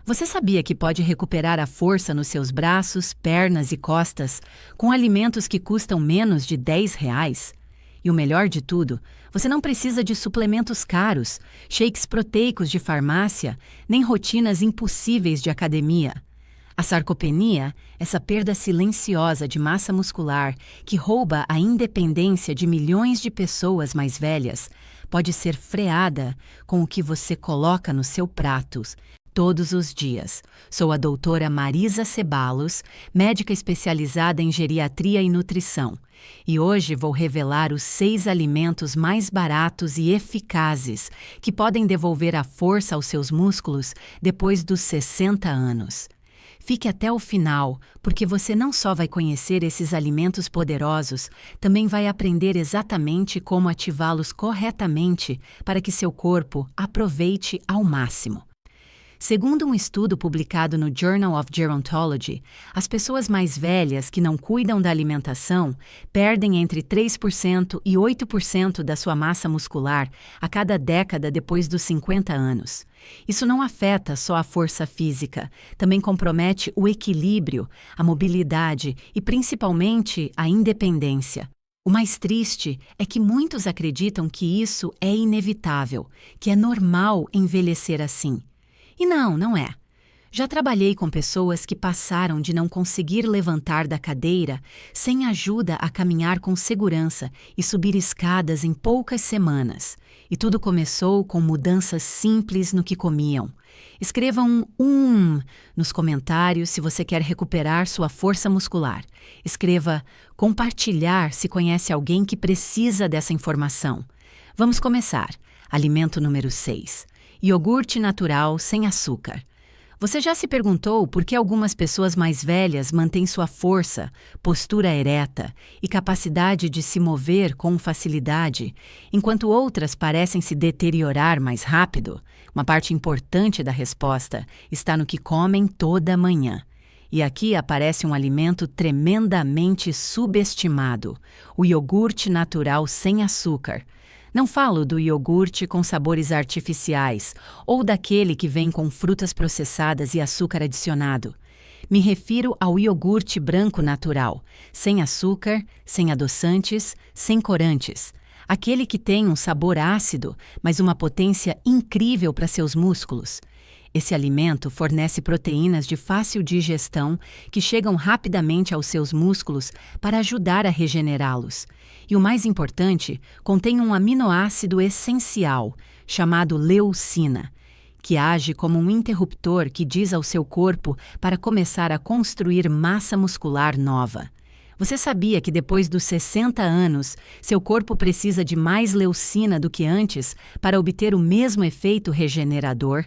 Você sabia que pode recuperar a força nos seus braços, pernas e costas com alimentos que custam menos de R$ 10? E o melhor de tudo, você não precisa de suplementos caros, shakes proteicos de farmácia, nem rotinas impossíveis de academia. A sarcopenia, essa perda silenciosa de massa muscular que rouba a independência de milhões de pessoas mais velhas, pode ser freada com o que você coloca no seu prato todos os dias. Sou a doutora Marisa Ceballos, médica especializada em geriatria e nutrição. E hoje vou revelar os 6 alimentos mais baratos e eficazes que podem devolver a força aos seus músculos depois dos 60 anos. Fique até o final, porque você não só vai conhecer esses alimentos poderosos, também vai aprender exatamente como ativá-los corretamente para que seu corpo aproveite ao máximo. Segundo um estudo publicado no Journal of Gerontology, as pessoas mais velhas que não cuidam da alimentação perdem entre 3% e 8% da sua massa muscular a cada década depois dos 50 anos. Isso não afeta só a força física, também compromete o equilíbrio, a mobilidade e principalmente a independência. O mais triste é que muitos acreditam que isso é inevitável, que é normal envelhecer assim. E não é. Já trabalhei com pessoas que passaram de não conseguir levantar da cadeira sem ajuda a caminhar com segurança e subir escadas em poucas semanas. E tudo começou com mudanças simples no que comiam. Escreva um nos comentários se você quer recuperar sua força muscular. Escreva compartilhar se conhece alguém que precisa dessa informação. Vamos começar. Alimento número 6. Iogurte natural sem açúcar. Você já se perguntou por que algumas pessoas mais velhas mantêm sua força, postura ereta e capacidade de se mover com facilidade, enquanto outras parecem se deteriorar mais rápido? Uma parte importante da resposta está no que comem toda manhã. E aqui aparece um alimento tremendamente subestimado: o iogurte natural sem açúcar. Não falo do iogurte com sabores artificiais ou daquele que vem com frutas processadas e açúcar adicionado. Me refiro ao iogurte branco natural, sem açúcar, sem adoçantes, sem corantes. Aquele que tem um sabor ácido, mas uma potência incrível para seus músculos. Esse alimento fornece proteínas de fácil digestão que chegam rapidamente aos seus músculos para ajudar a regenerá-los. E o mais importante, contém um aminoácido essencial, chamado leucina, que age como um interruptor que diz ao seu corpo para começar a construir massa muscular nova. Você sabia que depois dos 60 anos, seu corpo precisa de mais leucina do que antes para obter o mesmo efeito regenerador?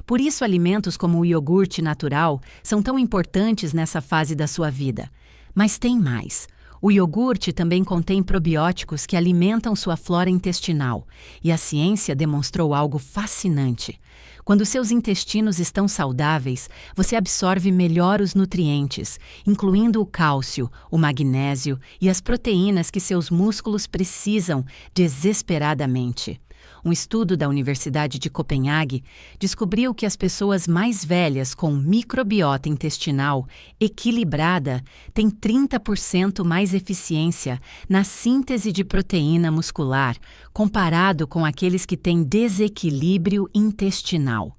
Por isso, alimentos como o iogurte natural são tão importantes nessa fase da sua vida. Mas tem mais. O iogurte também contém probióticos que alimentam sua flora intestinal, e a ciência demonstrou algo fascinante. Quando seus intestinos estão saudáveis, você absorve melhor os nutrientes, incluindo o cálcio, o magnésio e as proteínas que seus músculos precisam desesperadamente. Um estudo da Universidade de Copenhague descobriu que as pessoas mais velhas com microbiota intestinal equilibrada têm 30% mais eficiência na síntese de proteína muscular comparado com aqueles que têm desequilíbrio intestinal.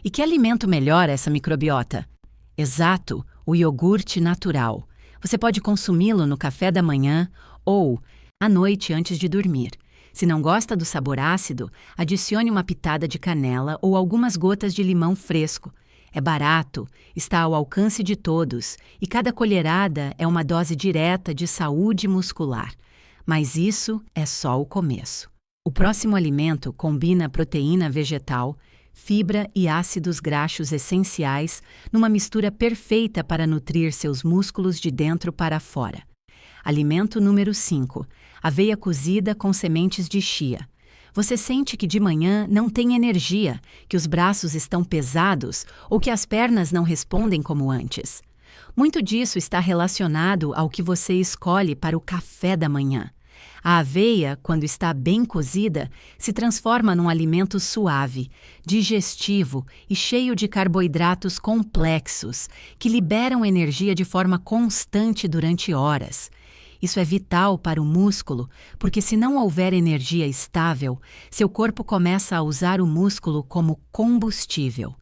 E que alimento melhora essa microbiota? Exato, o iogurte natural. Você pode consumi-lo no café da manhã ou à noite antes de dormir. Se não gosta do sabor ácido, adicione uma pitada de canela ou algumas gotas de limão fresco. É barato, está ao alcance de todos e cada colherada é uma dose direta de saúde muscular. Mas isso é só o começo. O próximo alimento combina proteína vegetal, fibra e ácidos graxos essenciais numa mistura perfeita para nutrir seus músculos de dentro para fora. Alimento número 5. Aveia cozida com sementes de chia. Você sente que de manhã não tem energia, que os braços estão pesados ou que as pernas não respondem como antes. Muito disso está relacionado ao que você escolhe para o café da manhã. A aveia, quando está bem cozida, se transforma num alimento suave, digestivo e cheio de carboidratos complexos, que liberam energia de forma constante durante horas. Isso é vital para o músculo, porque se não houver energia estável, seu corpo começa a usar o músculo como combustível.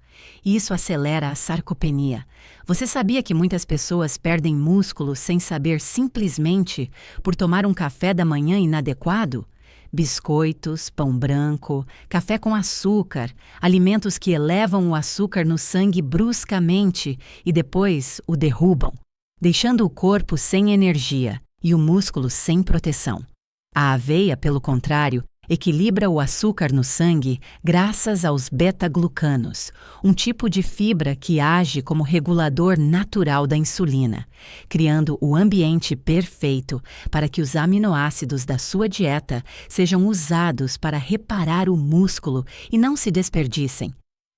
E isso acelera a sarcopenia. Você sabia que muitas pessoas perdem músculo sem saber simplesmente por tomar um café da manhã inadequado? Biscoitos, pão branco, café com açúcar, alimentos que elevam o açúcar no sangue bruscamente e depois o derrubam, deixando o corpo sem energia e o músculo sem proteção. A aveia, pelo contrário, equilibra o açúcar no sangue graças aos beta-glucanos, um tipo de fibra que age como regulador natural da insulina, criando o ambiente perfeito para que os aminoácidos da sua dieta sejam usados para reparar o músculo e não se desperdicem.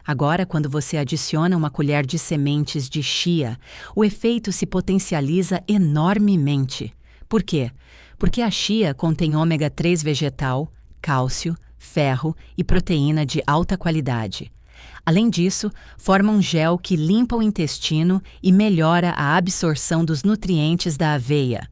Agora, quando você adiciona uma colher de sementes de chia, o efeito se potencializa enormemente. Por quê? Porque a chia contém ômega 3 vegetal, cálcio, ferro e proteína de alta qualidade. Além disso, forma um gel que limpa o intestino e melhora a absorção dos nutrientes da aveia.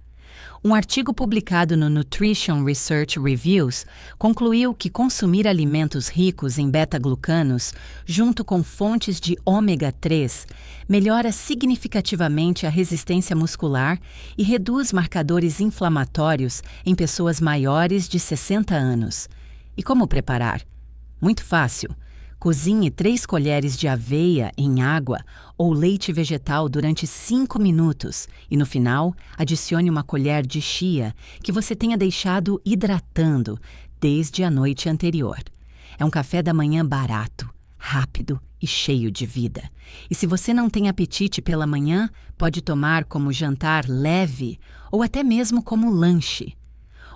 Um artigo publicado no Nutrition Research Reviews concluiu que consumir alimentos ricos em beta-glucanos, junto com fontes de ômega 3, melhora significativamente a resistência muscular e reduz marcadores inflamatórios em pessoas maiores de 60 anos. E como preparar? Muito fácil. Cozinhe 3 colheres de aveia em água ou leite vegetal durante 5 minutos e, no final, adicione uma colher de chia que você tenha deixado hidratando desde a noite anterior. É um café da manhã barato, rápido e cheio de vida. E se você não tem apetite pela manhã, pode tomar como jantar leve ou até mesmo como lanche.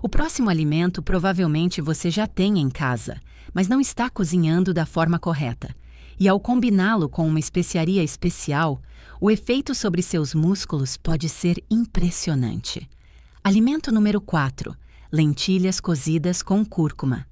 O próximo alimento provavelmente você já tem em casa, mas não está cozinhando da forma correta. E ao combiná-lo com uma especiaria especial, o efeito sobre seus músculos pode ser impressionante. Alimento número 4. Lentilhas cozidas com cúrcuma.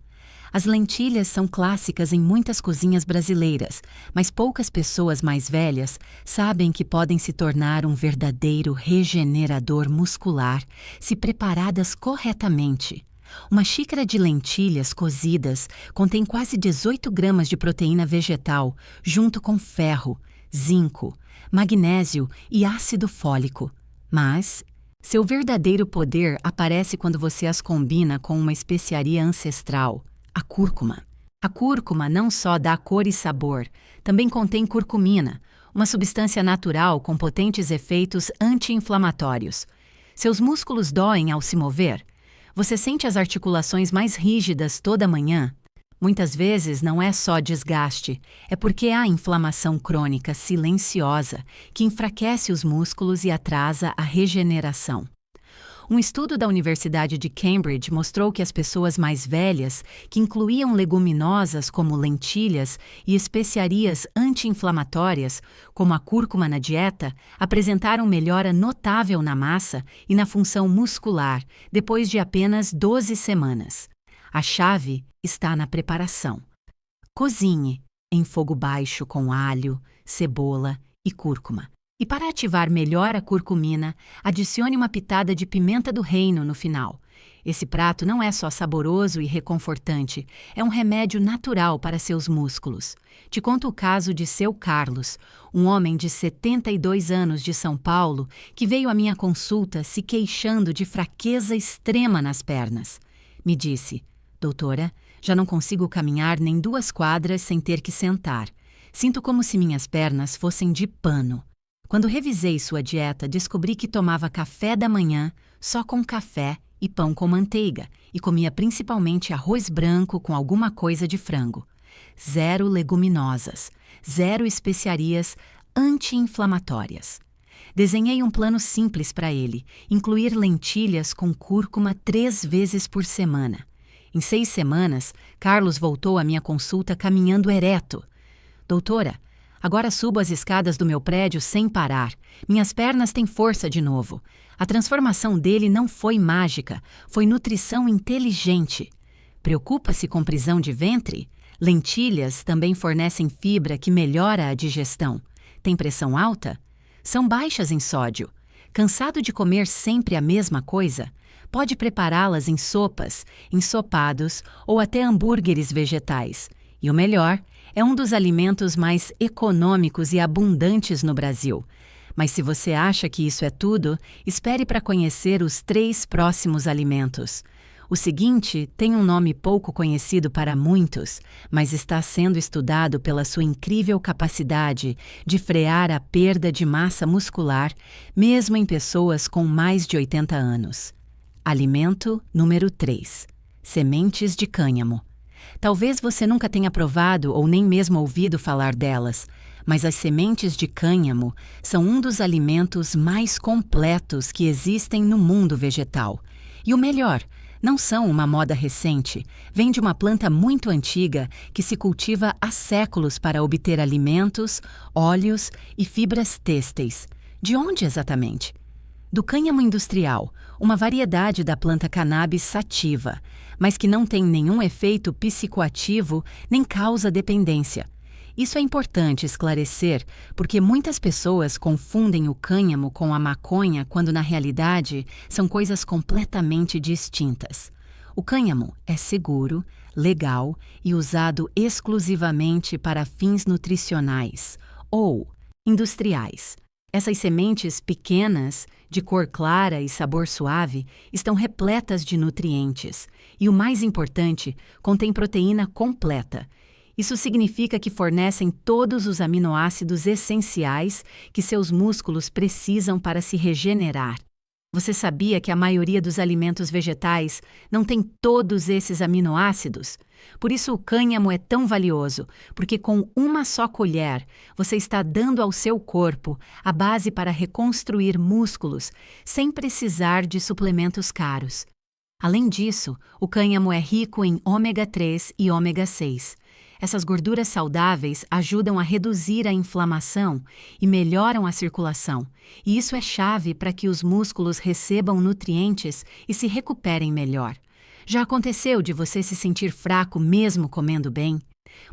As lentilhas são clássicas em muitas cozinhas brasileiras, mas poucas pessoas mais velhas sabem que podem se tornar um verdadeiro regenerador muscular se preparadas corretamente. Uma xícara de lentilhas cozidas contém quase 18 gramas de proteína vegetal, junto com ferro, zinco, magnésio e ácido fólico. Mas seu verdadeiro poder aparece quando você as combina com uma especiaria ancestral, a cúrcuma. A cúrcuma não só dá cor e sabor, também contém curcumina, uma substância natural com potentes efeitos anti-inflamatórios. Seus músculos doem ao se mover? Você sente as articulações mais rígidas toda manhã? Muitas vezes não é só desgaste, é porque há inflamação crônica silenciosa que enfraquece os músculos e atrasa a regeneração. Um estudo da Universidade de Cambridge mostrou que as pessoas mais velhas, que incluíam leguminosas como lentilhas e especiarias anti-inflamatórias, como a cúrcuma na dieta, apresentaram melhora notável na massa e na função muscular depois de apenas 12 semanas. A chave está na preparação. Cozinhe em fogo baixo com alho, cebola e cúrcuma. E para ativar melhor a curcumina, adicione uma pitada de pimenta do reino no final. Esse prato não é só saboroso e reconfortante, é um remédio natural para seus músculos. Te conto o caso de seu Carlos, um homem de 72 anos de São Paulo que veio à minha consulta se queixando de fraqueza extrema nas pernas. Me disse: doutora, já não consigo caminhar nem 2 quadras sem ter que sentar. Sinto como se minhas pernas fossem de pano. Quando revisei sua dieta, descobri que tomava café da manhã só com café e pão com manteiga e comia principalmente arroz branco com alguma coisa de frango. 0 leguminosas, 0 especiarias anti-inflamatórias. Desenhei um plano simples para ele, incluir lentilhas com cúrcuma 3 vezes por semana. Em 6 semanas, Carlos voltou à minha consulta caminhando ereto. Doutora, Agora subo as escadas do meu prédio sem parar. Minhas pernas têm força de novo. A transformação dele não foi mágica, foi nutrição inteligente. Preocupa-se com prisão de ventre? Lentilhas também fornecem fibra que melhora a digestão. Tem pressão alta? São baixas em sódio. Cansado de comer sempre a mesma coisa? Pode prepará-las em sopas, ensopados ou até hambúrgueres vegetais. E o melhor, é um dos alimentos mais econômicos e abundantes no Brasil. Mas se você acha que isso é tudo, espere para conhecer os 3 próximos alimentos. O seguinte tem um nome pouco conhecido para muitos, mas está sendo estudado pela sua incrível capacidade de frear a perda de massa muscular, mesmo em pessoas com mais de 80 anos. Alimento número 3: sementes de cânhamo. Talvez você nunca tenha provado ou nem mesmo ouvido falar delas, mas as sementes de cânhamo são um dos alimentos mais completos que existem no mundo vegetal. E o melhor, não são uma moda recente, vem de uma planta muito antiga que se cultiva há séculos para obter alimentos, óleos e fibras têxteis. De onde exatamente? Do cânhamo industrial, uma variedade da planta cannabis sativa, mas que não tem nenhum efeito psicoativo nem causa dependência. Isso é importante esclarecer porque muitas pessoas confundem o cânhamo com a maconha quando na realidade são coisas completamente distintas. O cânhamo é seguro, legal e usado exclusivamente para fins nutricionais ou industriais. Essas sementes pequenas, de cor clara e sabor suave, estão repletas de nutrientes e, o mais importante, contém proteína completa. Isso significa que fornecem todos os aminoácidos essenciais que seus músculos precisam para se regenerar. Você sabia que a maioria dos alimentos vegetais não tem todos esses aminoácidos? Por isso o cânhamo é tão valioso, porque com uma só colher você está dando ao seu corpo a base para reconstruir músculos sem precisar de suplementos caros. Além disso, o cânhamo é rico em ômega 3 e ômega 6. Essas gorduras saudáveis ajudam a reduzir a inflamação e melhoram a circulação, e isso é chave para que os músculos recebam nutrientes e se recuperem melhor. Já aconteceu de você se sentir fraco mesmo comendo bem?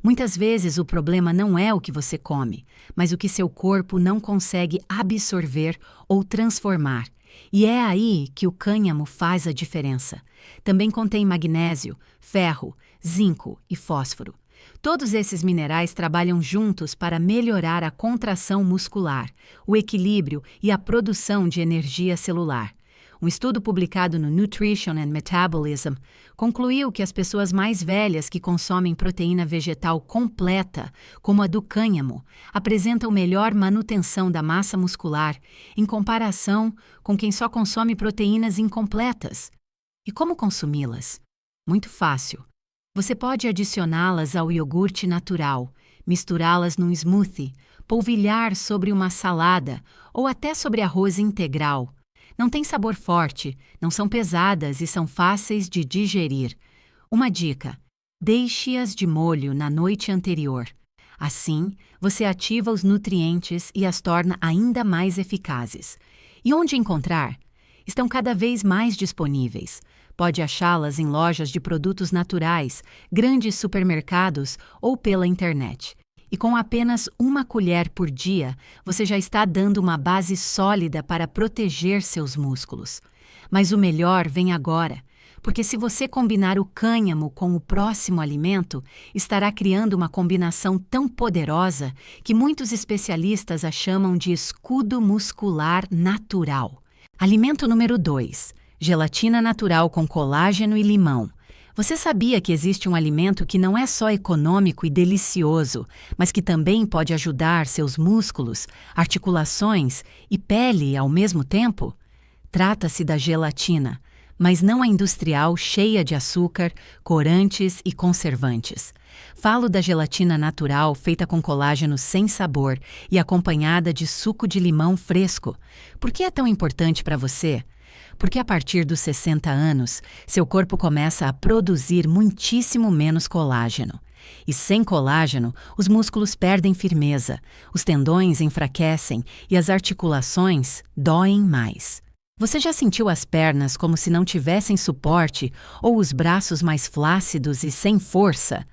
Muitas vezes o problema não é o que você come, mas o que seu corpo não consegue absorver ou transformar. E é aí que o cânhamo faz a diferença. Também contém magnésio, ferro, zinco e fósforo. Todos esses minerais trabalham juntos para melhorar a contração muscular, o equilíbrio e a produção de energia celular. Um estudo publicado no Nutrition and Metabolism concluiu que as pessoas mais velhas que consomem proteína vegetal completa, como a do cânhamo, apresentam melhor manutenção da massa muscular em comparação com quem só consome proteínas incompletas. E como consumi-las? Muito fácil. Você pode adicioná-las ao iogurte natural, misturá-las num smoothie, polvilhar sobre uma salada ou até sobre arroz integral. Não tem sabor forte, não são pesadas e são fáceis de digerir. Uma dica: deixe-as de molho na noite anterior. Assim, você ativa os nutrientes e as torna ainda mais eficazes. E onde encontrar? Estão cada vez mais disponíveis. Pode achá-las em lojas de produtos naturais, grandes supermercados ou pela internet. E com apenas uma colher por dia, você já está dando uma base sólida para proteger seus músculos. Mas o melhor vem agora, porque se você combinar o cânhamo com o próximo alimento, estará criando uma combinação tão poderosa que muitos especialistas a chamam de escudo muscular natural. Alimento número 2. Gelatina natural com colágeno e limão. Você sabia que existe um alimento que não é só econômico e delicioso, mas que também pode ajudar seus músculos, articulações e pele ao mesmo tempo? Trata-se da gelatina, mas não a industrial cheia de açúcar, corantes e conservantes. Falo da gelatina natural feita com colágeno sem sabor e acompanhada de suco de limão fresco. Por que é tão importante para você? Porque a partir dos 60 anos, seu corpo começa a produzir muitíssimo menos colágeno. E sem colágeno, os músculos perdem firmeza, os tendões enfraquecem e as articulações doem mais. Você já sentiu as pernas como se não tivessem suporte ou os braços mais flácidos e sem força?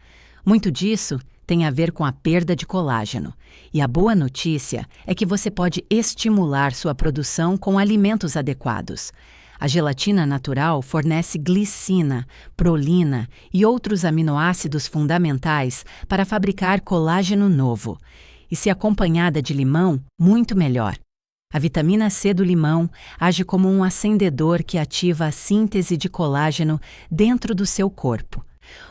Muito disso tem a ver com a perda de colágeno. E a boa notícia é que você pode estimular sua produção com alimentos adequados. A gelatina natural fornece glicina, prolina e outros aminoácidos fundamentais para fabricar colágeno novo. E se acompanhada de limão, muito melhor. A vitamina C do limão age como um acendedor que ativa a síntese de colágeno dentro do seu corpo.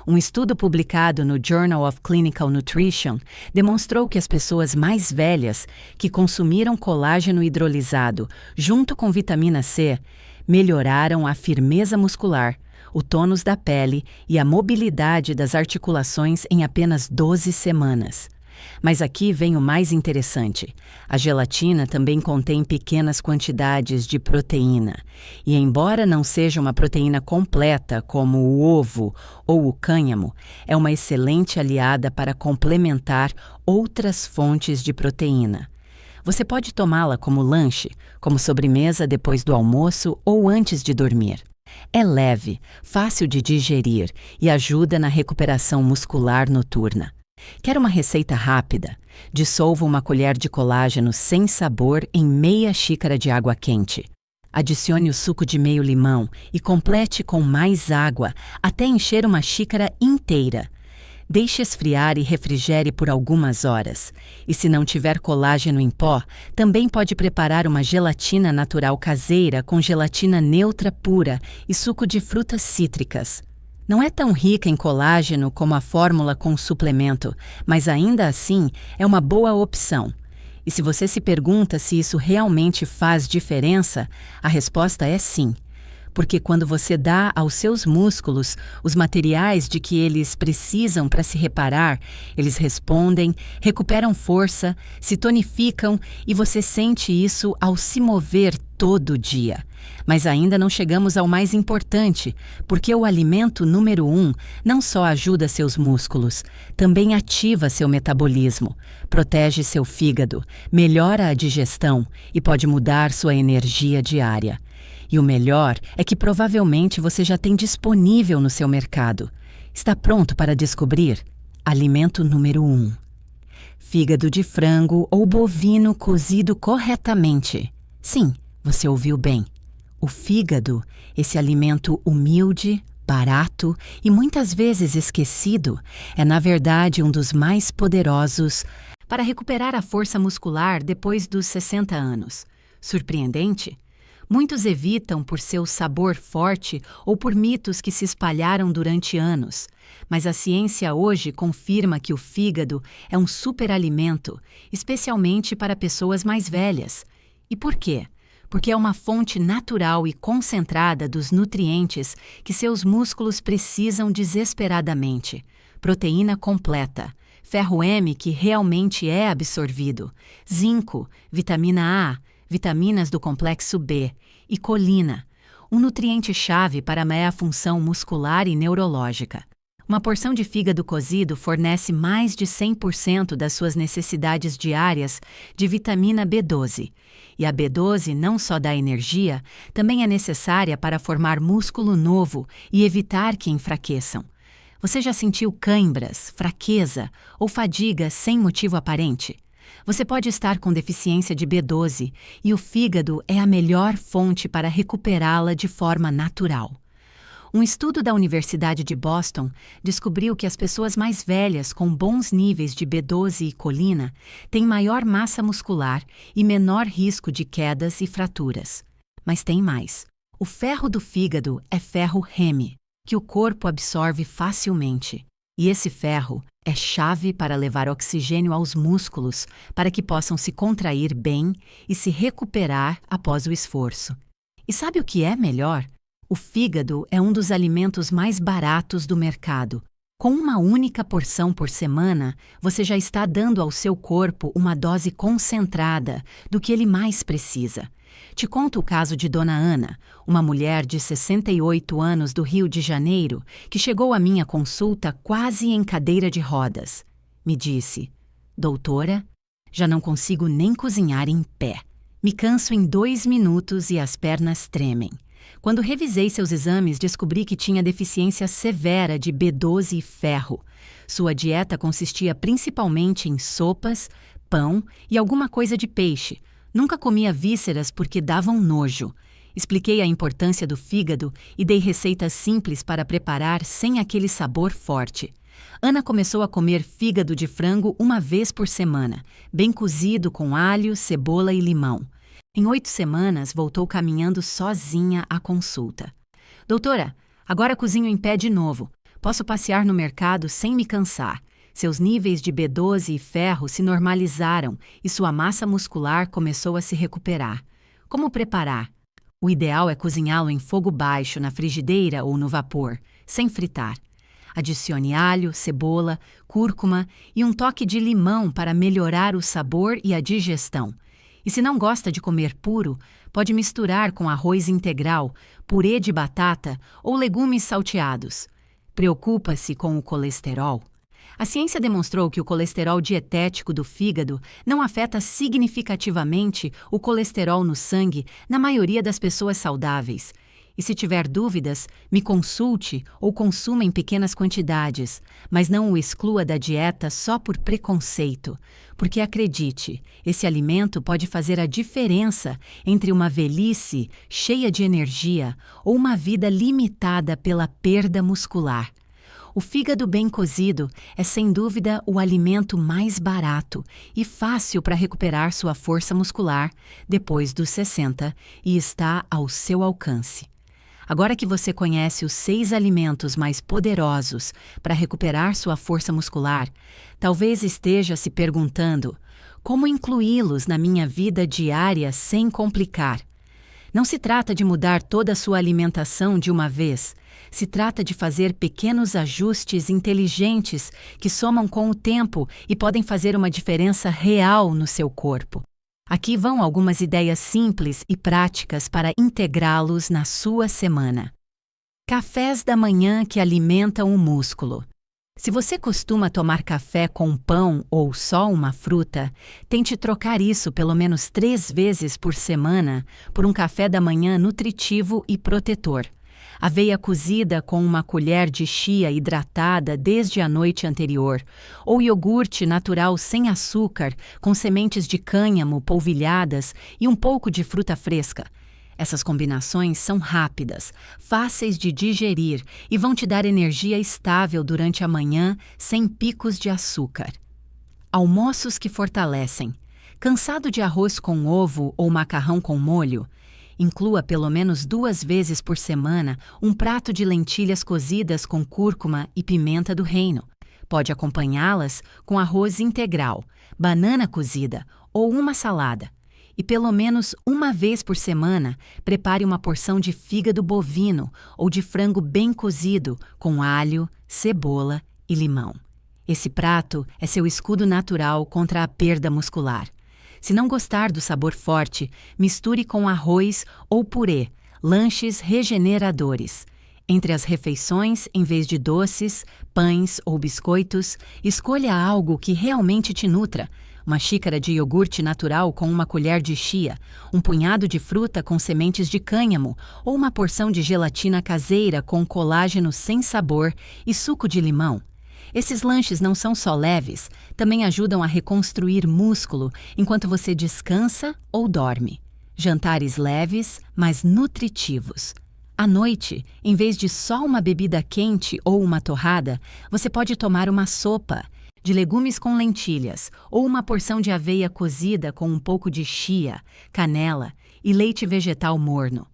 Um estudo publicado no Journal of Clinical Nutrition demonstrou que as pessoas mais velhas que consumiram colágeno hidrolisado junto com vitamina C melhoraram a firmeza muscular, o tônus da pele e a mobilidade das articulações em apenas 12 semanas. Mas aqui vem o mais interessante. A gelatina também contém pequenas quantidades de proteína. E embora não seja uma proteína completa como o ovo ou o cânhamo, é uma excelente aliada para complementar outras fontes de proteína. Você pode tomá-la como lanche, como sobremesa depois do almoço ou antes de dormir. É leve, fácil de digerir e ajuda na recuperação muscular noturna. Quer uma receita rápida? Dissolva uma colher de colágeno sem sabor em meia xícara de água quente. Adicione o suco de meio limão e complete com mais água até encher uma xícara inteira. Deixe esfriar e refrigere por algumas horas. E se não tiver colágeno em pó, também pode preparar uma gelatina natural caseira com gelatina neutra pura e suco de frutas cítricas. Não é tão rica em colágeno como a fórmula com suplemento, mas ainda assim é uma boa opção. E se você se pergunta se isso realmente faz diferença, a resposta é sim. Porque quando você dá aos seus músculos os materiais de que eles precisam para se reparar, eles respondem, recuperam força, se tonificam e você sente isso ao se mover todo dia. Mas ainda não chegamos ao mais importante, porque o alimento número 1 não só ajuda seus músculos, também ativa seu metabolismo, protege seu fígado, melhora a digestão e pode mudar sua energia diária. E o melhor é que provavelmente você já tem disponível no seu mercado. Está pronto para descobrir? Alimento número 1. Fígado de frango ou bovino cozido corretamente. Sim, você ouviu bem. O fígado, esse alimento humilde, barato e muitas vezes esquecido, é na verdade um dos mais poderosos para recuperar a força muscular depois dos 60 anos. Surpreendente? Muitos evitam por seu sabor forte ou por mitos que se espalharam durante anos. Mas a ciência hoje confirma que o fígado é um superalimento, especialmente para pessoas mais velhas. E por quê? Porque é uma fonte natural e concentrada dos nutrientes que seus músculos precisam desesperadamente. Proteína completa, ferro M que realmente é absorvido, zinco, vitamina A, vitaminas do complexo B e colina, um nutriente-chave para a meia função muscular e neurológica. Uma porção de fígado cozido fornece mais de 100% das suas necessidades diárias de vitamina B12. E a B12 não só dá energia, também é necessária para formar músculo novo e evitar que enfraqueçam. Você já sentiu cãibras, fraqueza ou fadiga sem motivo aparente? Você pode estar com deficiência de B12 e o fígado é a melhor fonte para recuperá-la de forma natural. Um estudo da Universidade de Boston descobriu que as pessoas mais velhas com bons níveis de B12 e colina têm maior massa muscular e menor risco de quedas e fraturas. Mas tem mais. O ferro do fígado é ferro Heme, que o corpo absorve facilmente. E esse ferro é chave para levar oxigênio aos músculos para que possam se contrair bem e se recuperar após o esforço. E sabe o que é melhor? O fígado é um dos alimentos mais baratos do mercado, Com uma única porção por semana, você já está dando ao seu corpo uma dose concentrada do que ele mais precisa. Te conto o caso de Dona Ana, uma mulher de 68 anos do Rio de Janeiro, que chegou à minha consulta quase em cadeira de rodas. Me disse: doutora, já não consigo nem cozinhar em pé. Me canso em 2 minutos e as pernas tremem. Quando revisei seus exames, descobri que tinha deficiência severa de B12 e ferro. Sua dieta consistia principalmente em sopas, pão e alguma coisa de peixe. Nunca comia vísceras porque davam nojo. Expliquei a importância do fígado e dei receitas simples para preparar sem aquele sabor forte. Ana começou a comer fígado de frango 1 vez por semana, bem cozido com alho, cebola e limão. Em 8 semanas, voltou caminhando sozinha à consulta. Doutora, agora cozinho em pé de novo. Posso passear no mercado sem me cansar. Seus níveis de B12 e ferro se normalizaram e sua massa muscular começou a se recuperar. Como preparar? O ideal é cozinhá-lo em fogo baixo, na frigideira ou no vapor, sem fritar. Adicione alho, cebola, cúrcuma e um toque de limão para melhorar o sabor e a digestão. E se não gosta de comer puro, pode misturar com arroz integral, purê de batata ou legumes salteados. Preocupa-se com o colesterol? A ciência demonstrou que o colesterol dietético do fígado não afeta significativamente o colesterol no sangue na maioria das pessoas saudáveis. E se tiver dúvidas, me consulte ou consuma em pequenas quantidades, mas não o exclua da dieta só por preconceito. Porque acredite, esse alimento pode fazer a diferença entre uma velhice cheia de energia ou uma vida limitada pela perda muscular. O fígado bem cozido é sem dúvida o alimento mais barato e fácil para recuperar sua força muscular depois dos 60 e está ao seu alcance. Agora que você conhece os 6 alimentos mais poderosos para recuperar sua força muscular, talvez esteja se perguntando: como incluí-los na minha vida diária sem complicar? Não se trata de mudar toda a sua alimentação de uma vez. Se trata de fazer pequenos ajustes inteligentes que somam com o tempo e podem fazer uma diferença real no seu corpo. Aqui vão algumas ideias simples e práticas para integrá-los na sua semana. Cafés da manhã que alimentam o músculo. Se você costuma tomar café com pão ou só uma fruta, tente trocar isso pelo menos 3 vezes por semana por um café da manhã nutritivo e protetor. Aveia cozida com uma colher de chia hidratada desde a noite anterior, ou iogurte natural sem açúcar, com sementes de cânhamo polvilhadas e um pouco de fruta fresca. Essas combinações são rápidas, fáceis de digerir e vão te dar energia estável durante a manhã sem picos de açúcar. Almoços que fortalecem. Cansado de arroz com ovo ou macarrão com molho? Inclua pelo menos 2 vezes por semana um prato de lentilhas cozidas com cúrcuma e pimenta do reino. Pode acompanhá-las com arroz integral, banana cozida ou uma salada. E pelo menos 1 vez por semana, prepare uma porção de fígado bovino ou de frango bem cozido com alho, cebola e limão. Esse prato é seu escudo natural contra a perda muscular. Se não gostar do sabor forte, misture com arroz ou purê, lanches regeneradores. Entre as refeições, em vez de doces, pães ou biscoitos, escolha algo que realmente te nutra. Uma xícara de iogurte natural com uma colher de chia, um punhado de fruta com sementes de cânhamo ou uma porção de gelatina caseira com colágeno sem sabor e suco de limão. Esses lanches não são só leves, também ajudam a reconstruir músculo enquanto você descansa ou dorme. Jantares leves, mas nutritivos. À noite, em vez de só uma bebida quente ou uma torrada, você pode tomar uma sopa de legumes com lentilhas ou uma porção de aveia cozida com um pouco de chia, canela e leite vegetal morno.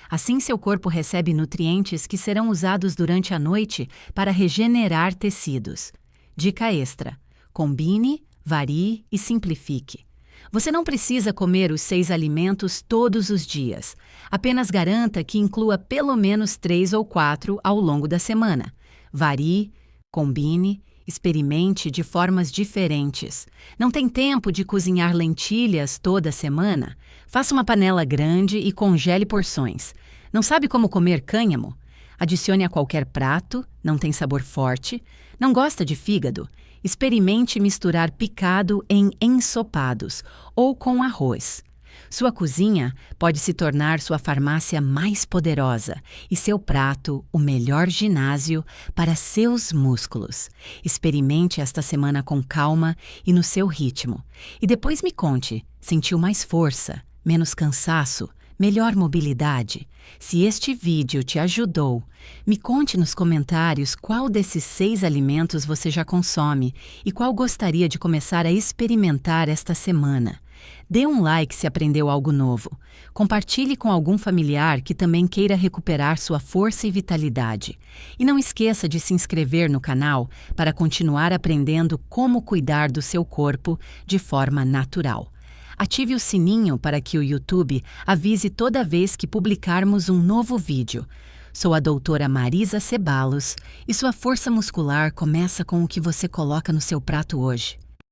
Assim, seu corpo recebe nutrientes que serão usados durante a noite para regenerar tecidos. Dica extra: combine, varie e simplifique. Você não precisa comer os 6 alimentos todos os dias. Apenas garanta que inclua pelo menos 3 ou 4 ao longo da semana. Varie, Combine, experimente de formas diferentes. Não tem tempo de cozinhar lentilhas toda semana? Faça uma panela grande e congele porções. Não sabe como comer cânhamo? Adicione a qualquer prato, não tem sabor forte. Não gosta de fígado? Experimente misturar picado em ensopados ou com arroz. Sua cozinha pode se tornar sua farmácia mais poderosa e seu prato o melhor ginásio para seus músculos. Experimente esta semana com calma e no seu ritmo. E depois me conte, sentiu mais força, menos cansaço, melhor mobilidade? Se este vídeo te ajudou, me conte nos comentários qual desses 6 alimentos você já consome e qual gostaria de começar a experimentar esta semana. Dê um like se aprendeu algo novo. Compartilhe com algum familiar que também queira recuperar sua força e vitalidade. E não esqueça de se inscrever no canal para continuar aprendendo como cuidar do seu corpo de forma natural. Ative o sininho para que o YouTube avise toda vez que publicarmos um novo vídeo. Sou a doutora Marisa Ceballos e sua força muscular começa com o que você coloca no seu prato hoje.